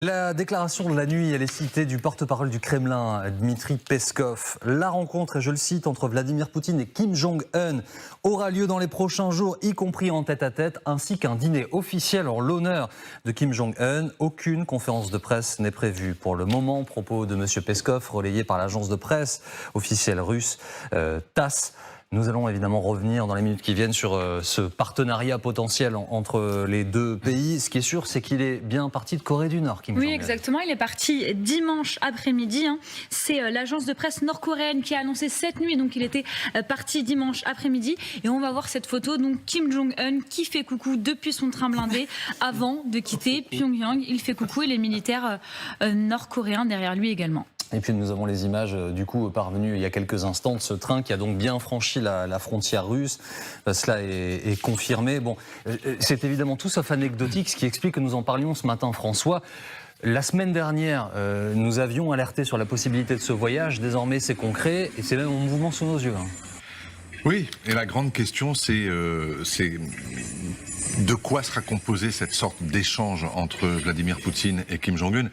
La déclaration de la nuit, elle est citée du porte-parole du Kremlin, Dmitri Peskov. La rencontre, et je le cite, entre Vladimir Poutine et Kim Jong-un aura lieu dans les prochains jours, y compris en tête-à-tête, ainsi qu'un dîner officiel en l'honneur de Kim Jong-un. Aucune conférence de presse n'est prévue pour le moment. Propos de M. Peskov, relayés par l'agence de presse officielle russe TASS. Nous allons évidemment revenir dans les minutes qui viennent sur ce partenariat potentiel entre les deux pays. Ce qui est sûr, c'est qu'il est bien parti de Corée du Nord, Kim Jong-un. Oui, exactement. Il est parti dimanche après-midi. C'est l'agence de presse nord-coréenne qui a annoncé cette nuit. Donc, il était parti dimanche après-midi. Et on va voir cette photo. Donc, Kim Jong-un qui fait coucou depuis son train blindé avant de quitter Pyongyang. Il fait coucou et les militaires nord-coréens derrière lui également. Et puis nous avons les images du coup parvenues il y a quelques instants de ce train qui a donc bien franchi la frontière russe. Cela est confirmé. Bon, c'est évidemment tout sauf anecdotique, ce qui explique que nous en parlions ce matin, François. La semaine dernière, nous avions alerté sur la possibilité de ce voyage. Désormais, c'est concret et c'est même en mouvement sous nos yeux. Oui, et la grande question, c'est de quoi sera composée cette sorte d'échange entre Vladimir Poutine et Kim Jong-un.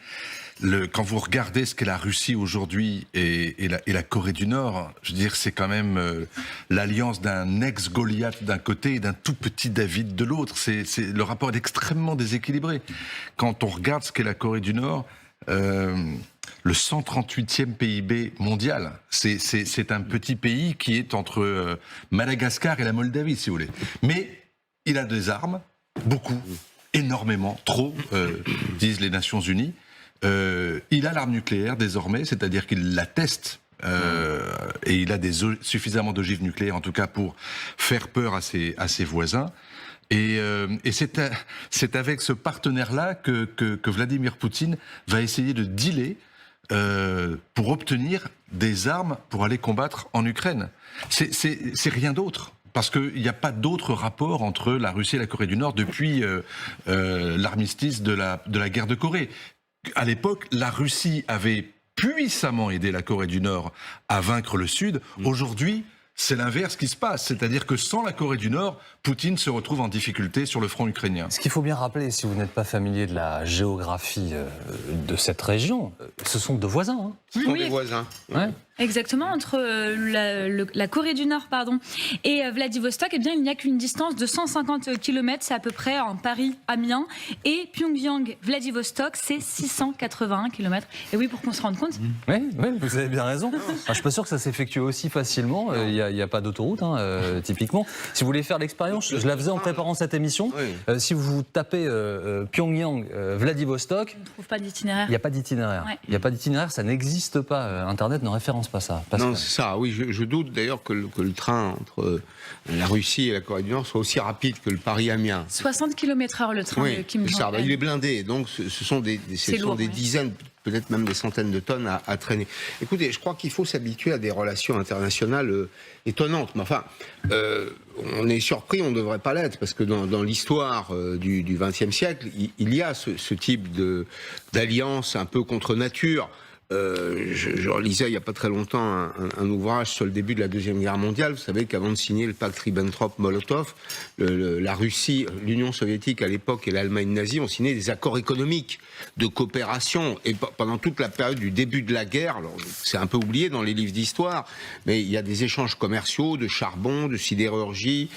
Quand vous regardez ce qu'est la Russie aujourd'hui et la Corée du Nord, je veux dire, c'est quand même l'alliance d'un ex-Goliath d'un côté et d'un tout petit David de l'autre. Le rapport est extrêmement déséquilibré. Quand on regarde ce qu'est la Corée du Nord, le 138e PIB mondial, c'est un petit pays qui est entre Madagascar et la Moldavie, si vous voulez. Mais il a des armes, beaucoup, énormément, trop, disent les Nations Unies. Il a l'arme nucléaire désormais, c'est-à-dire qu'il la teste et il a suffisamment d'ogives nucléaires, en tout cas pour faire peur à ses voisins. Et c'est avec ce partenaire-là que Vladimir Poutine va essayer de dealer pour obtenir des armes pour aller combattre en Ukraine. C'est rien d'autre. Parce qu'il n'y a pas d'autre rapport entre la Russie et la Corée du Nord depuis l'armistice de la guerre de Corée. À l'époque, la Russie avait puissamment aidé la Corée du Nord à vaincre le Sud. Aujourd'hui, c'est l'inverse qui se passe. C'est-à-dire que sans la Corée du Nord, Poutine se retrouve en difficulté sur le front ukrainien. Ce qu'il faut bien rappeler, si vous n'êtes pas familier de la géographie de cette région, ce sont deux voisins. Ce sont des voisins. Ouais. Exactement, entre la Corée du Nord et Vladivostok, eh bien, il n'y a qu'une distance de 150 km, c'est à peu près en Paris-Amiens, et Pyongyang-Vladivostok, c'est 681 km. Et oui, pour qu'on se rende compte. Oui, vous avez bien raison. Je ne suis pas sûr que ça s'effectue aussi facilement, il n'y a pas d'autoroute, typiquement. Si vous voulez faire l'expérience, je la faisais en préparant cette émission, si vous tapez Pyongyang-Vladivostok, on ne trouve pas d'itinéraire. Il n'y a pas d'itinéraire. Ouais. Il n'y a pas d'itinéraire, ça n'existe pas. Internet ne référence pas ça. Non, c'est ça. Oui, je doute d'ailleurs que le train entre la Russie et la Corée du Nord soit aussi rapide que le Paris-Amiens. 60 km/h le train de Kim Jong-un. Il est blindé, donc ce sont des dizaines, peut-être même des centaines de tonnes à traîner. Écoutez, je crois qu'il faut s'habituer à des relations internationales étonnantes. Mais enfin, on est surpris, on ne devrait pas l'être, parce que dans l'histoire du XXe siècle, il y a ce type d'alliance un peu contre nature. Je relisais il n'y a pas très longtemps un ouvrage sur le début de la Deuxième Guerre mondiale. Vous savez qu'avant de signer le pacte Ribbentrop-Molotov, la Russie, l'Union soviétique à l'époque et l'Allemagne nazie ont signé des accords économiques de coopération. Et pendant toute la période du début de la guerre, alors c'est un peu oublié dans les livres d'histoire, mais il y a des échanges commerciaux de charbon, de sidérurgie.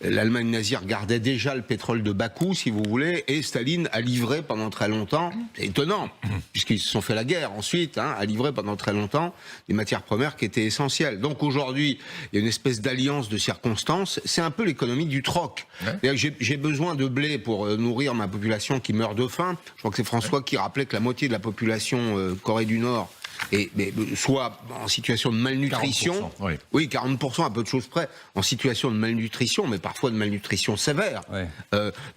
L'Allemagne nazie regardait déjà le pétrole de Bakou, si vous voulez, et Staline a livré pendant très longtemps, c'est étonnant, puisqu'ils se sont fait la guerre ensuite, a livré pendant très longtemps des matières premières qui étaient essentielles. Donc aujourd'hui, il y a une espèce d'alliance de circonstances. C'est un peu l'économie du troc. Ouais. J'ai besoin de blé pour nourrir ma population qui meurt de faim. Je crois que c'est François qui rappelait que la moitié de la population Corée du Nord soit en situation de malnutrition. 40%, oui, 40% à peu de choses près, en situation de malnutrition, mais parfois de malnutrition sévère. Ouais.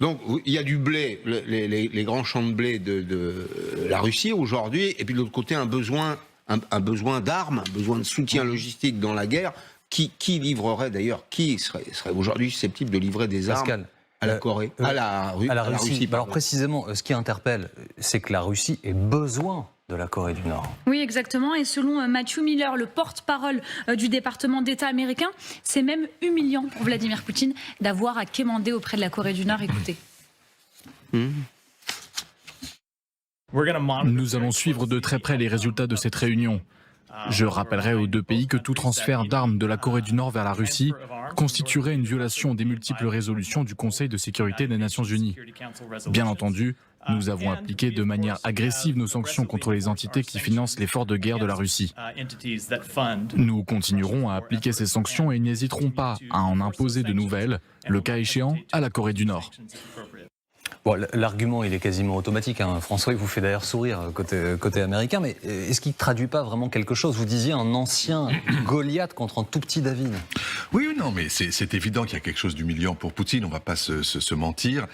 Donc il y a du blé, les grands champs de blé de la Russie aujourd'hui, et puis de l'autre côté un besoin d'armes, un besoin de soutien logistique dans la guerre. Qui livrerait d'ailleurs, qui serait aujourd'hui susceptible de livrer des armes à la Corée, à la Russie. Alors précisément, ce qui interpelle, c'est que la Russie ait besoin de la Corée du Nord. Oui, exactement. Et selon Matthew Miller, le porte-parole du département d'État américain, c'est même humiliant pour Vladimir Poutine d'avoir à quémander auprès de la Corée du Nord. Écoutez. Nous allons suivre de très près les résultats de cette réunion. Je rappellerai aux deux pays que tout transfert d'armes de la Corée du Nord vers la Russie constituerait une violation des multiples résolutions du Conseil de sécurité des Nations Unies. Bien entendu, nous avons appliqué de manière agressive nos sanctions contre les entités qui financent l'effort de guerre de la Russie. Nous continuerons à appliquer ces sanctions et n'hésiterons pas à en imposer de nouvelles, le cas échéant, à la Corée du Nord. Bon, l'argument, il est quasiment automatique. Hein. François, il vous fait d'ailleurs sourire côté américain, mais est-ce qu'il ne traduit pas vraiment quelque chose? Vous disiez un ancien Goliath contre un tout petit David. Oui, non, mais c'est évident qu'il y a quelque chose d'humiliant pour Poutine, on ne va pas se mentir.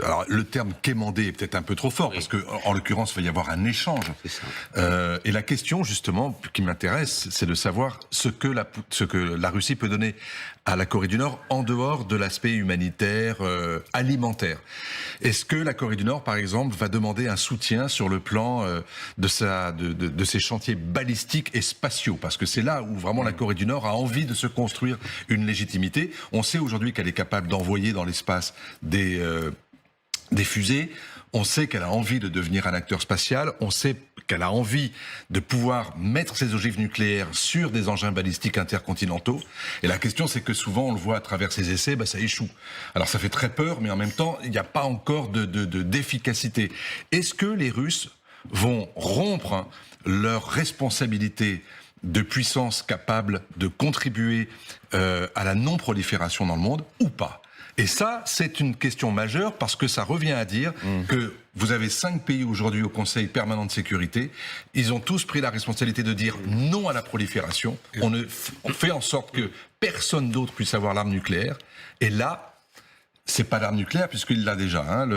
Alors, le terme quémander est peut-être un peu trop fort, parce qu'en l'occurrence, il va y avoir un échange. Et la question, justement, qui m'intéresse, c'est de savoir ce que la Russie peut donner à la Corée du Nord en dehors de l'aspect humanitaire, alimentaire. Est-ce que la Corée du Nord, par exemple, va demander un soutien sur le plan de ses chantiers balistiques et spatiaux? Parce que c'est là où vraiment la Corée du Nord a envie de se construire une légitimité. On sait aujourd'hui qu'elle est capable d'envoyer dans l'espace des fusées. On sait qu'elle a envie de devenir un acteur spatial, on sait qu'elle a envie de pouvoir mettre ses ogives nucléaires sur des engins balistiques intercontinentaux. Et la question, c'est que souvent, on le voit à travers ses essais, ça échoue. Alors ça fait très peur, mais en même temps, il n'y a pas encore d'efficacité. Est-ce que les Russes vont rompre leur responsabilité de puissance capable de contribuer à la non-prolifération dans le monde ou pas? Et ça, c'est une question majeure parce que ça revient à dire que vous avez 5 pays aujourd'hui au Conseil permanent de sécurité. Ils ont tous pris la responsabilité de dire non à la prolifération. On fait en sorte que personne d'autre puisse avoir l'arme nucléaire. Et là, c'est pas l'arme nucléaire puisqu'il l'a déjà, hein,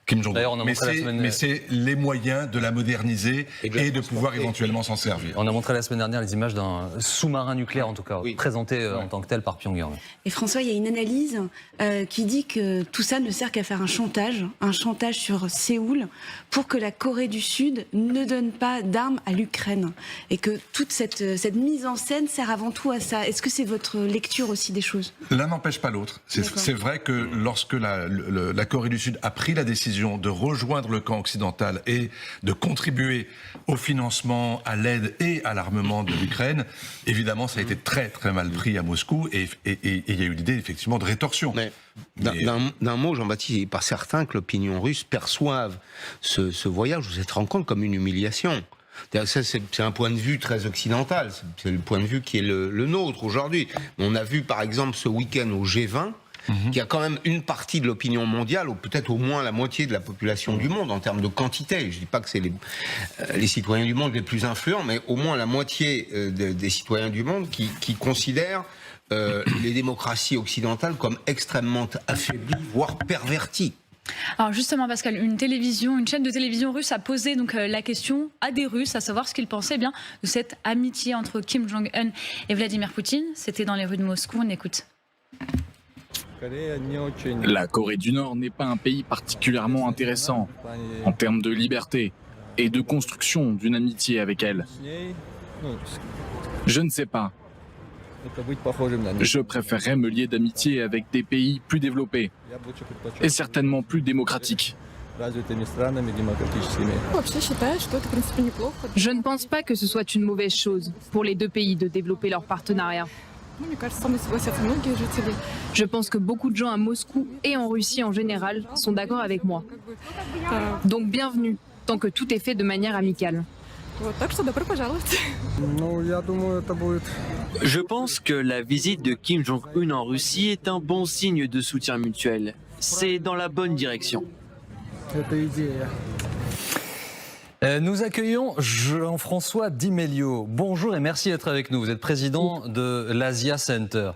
Kim Jong-un. Mais c'est les moyens de la moderniser et de pouvoir éventuellement s'en servir. On a montré la semaine dernière les images d'un sous-marin nucléaire, en tout cas, présenté en tant que tel par Pyongyang. Et François, il y a une analyse qui dit que tout ça ne sert qu'à faire un chantage sur Séoul pour que la Corée du Sud ne donne pas d'armes à l'Ukraine. Et que toute cette mise en scène sert avant tout à ça. Est-ce que c'est votre lecture aussi des choses? L'un n'empêche pas l'autre. C'est vrai que lorsque la Corée du Sud a pris la décision de rejoindre le camp occidental et de contribuer au financement, à l'aide et à l'armement de l'Ukraine, évidemment, ça a été très très mal pris à Moscou et il y a eu l'idée effectivement de rétorsion. Mais d'un mot, Jean-Baptiste, il n'est pas certain que l'opinion russe perçoive ce voyage ou cette rencontre comme une humiliation. Ça, c'est un point de vue très occidental, c'est le point de vue qui est le nôtre aujourd'hui. On a vu par exemple ce week-end au G20, qu'il y a quand même une partie de l'opinion mondiale, ou peut-être au moins la moitié de la population du monde en termes de quantité. Je ne dis pas que c'est les citoyens du monde les plus influents, mais au moins la moitié des citoyens du monde qui considèrent les démocraties occidentales comme extrêmement affaiblies, voire perverties. Alors justement, Pascal, une chaîne de télévision russe a posé donc la question à des Russes, à savoir ce qu'ils pensaient bien de cette amitié entre Kim Jong-un et Vladimir Poutine. C'était dans les rues de Moscou, on écoute. La Corée du Nord n'est pas un pays particulièrement intéressant en termes de liberté et de construction d'une amitié avec elle. Je ne sais pas. Je préférerais me lier d'amitié avec des pays plus développés et certainement plus démocratiques. Je ne pense pas que ce soit une mauvaise chose pour les deux pays de développer leur partenariat. Je pense que beaucoup de gens à Moscou et en Russie en général sont d'accord avec moi. Donc bienvenue, tant que tout est fait de manière amicale. Je pense que la visite de Kim Jong-un en Russie est un bon signe de soutien mutuel. C'est dans la bonne direction. Nous accueillons Jean-François Di Meglio. Bonjour et merci d'être avec nous. Vous êtes président de l'Asia Center.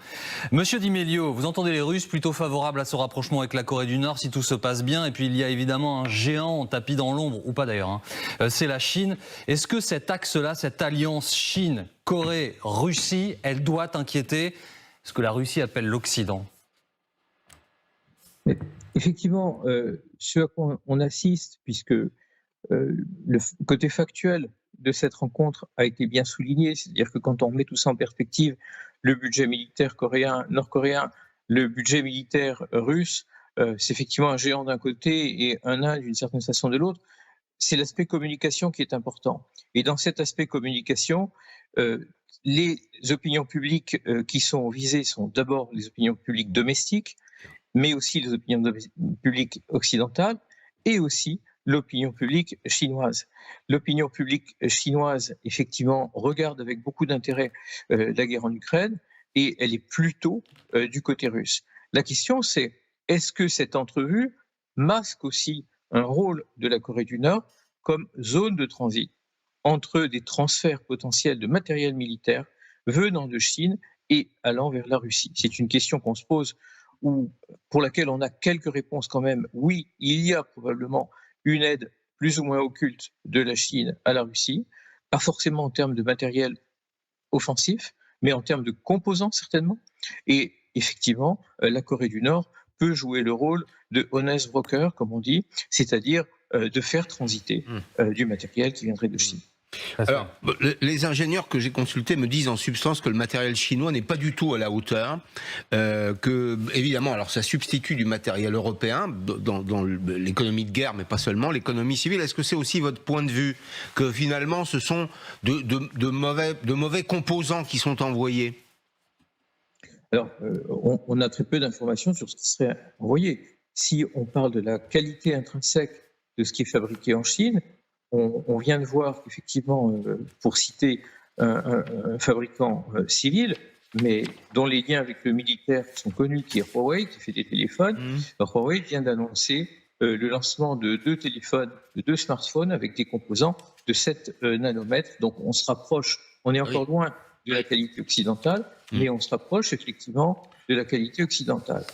Monsieur Di Meglio, vous entendez les Russes plutôt favorables à ce rapprochement avec la Corée du Nord si tout se passe bien. Et puis il y a évidemment un géant tapis dans l'ombre, ou pas d'ailleurs, hein. C'est la Chine. Est-ce que cet axe-là, cette alliance Chine, Corée, Russie, elle doit inquiéter ce que la Russie appelle l'Occident? Effectivement, ce à quoi on assiste, puisque le côté factuel de cette rencontre a été bien souligné, c'est-à-dire que quand on met tout ça en perspective, le budget militaire nord-coréen, le budget militaire russe, c'est effectivement un géant d'un côté et un nain d'une certaine façon de l'autre. C'est l'aspect communication qui est important. Et dans cet aspect communication, les opinions publiques qui sont visées sont d'abord les opinions publiques domestiques, mais aussi les opinions publiques occidentales et aussi l'opinion publique chinoise. L'opinion publique chinoise, effectivement, regarde avec beaucoup d'intérêt la guerre en Ukraine et elle est plutôt du côté russe. La question, c'est est-ce que cette entrevue masque aussi un rôle de la Corée du Nord comme zone de transit entre des transferts potentiels de matériel militaire venant de Chine et allant vers la Russie? C'est une question qu'on se pose ou pour laquelle on a quelques réponses quand même. Oui, il y a probablement une aide plus ou moins occulte de la Chine à la Russie, pas forcément en termes de matériel offensif, mais en termes de composants certainement. Et effectivement, la Corée du Nord peut jouer le rôle de honest broker, comme on dit, c'est-à-dire de faire transiter du matériel qui viendrait de Chine. Alors, les ingénieurs que j'ai consultés me disent en substance que le matériel chinois n'est pas du tout à la hauteur, que évidemment, alors ça substitue du matériel européen dans l'économie de guerre, mais pas seulement, l'économie civile. Est-ce que c'est aussi votre point de vue que finalement ce sont de mauvais composants qui sont envoyés? Alors, on a très peu d'informations sur ce qui serait envoyé. Si on parle de la qualité intrinsèque de ce qui est fabriqué en Chine, on vient de voir qu'effectivement, pour citer un fabricant civil, mais dont les liens avec le militaire sont connus, qui est Huawei, qui fait des téléphones, Huawei vient d'annoncer le lancement de deux smartphones avec des composants de 7 nanomètres. Donc on se rapproche, on est encore loin de la qualité occidentale, mais on se rapproche effectivement de la qualité occidentale.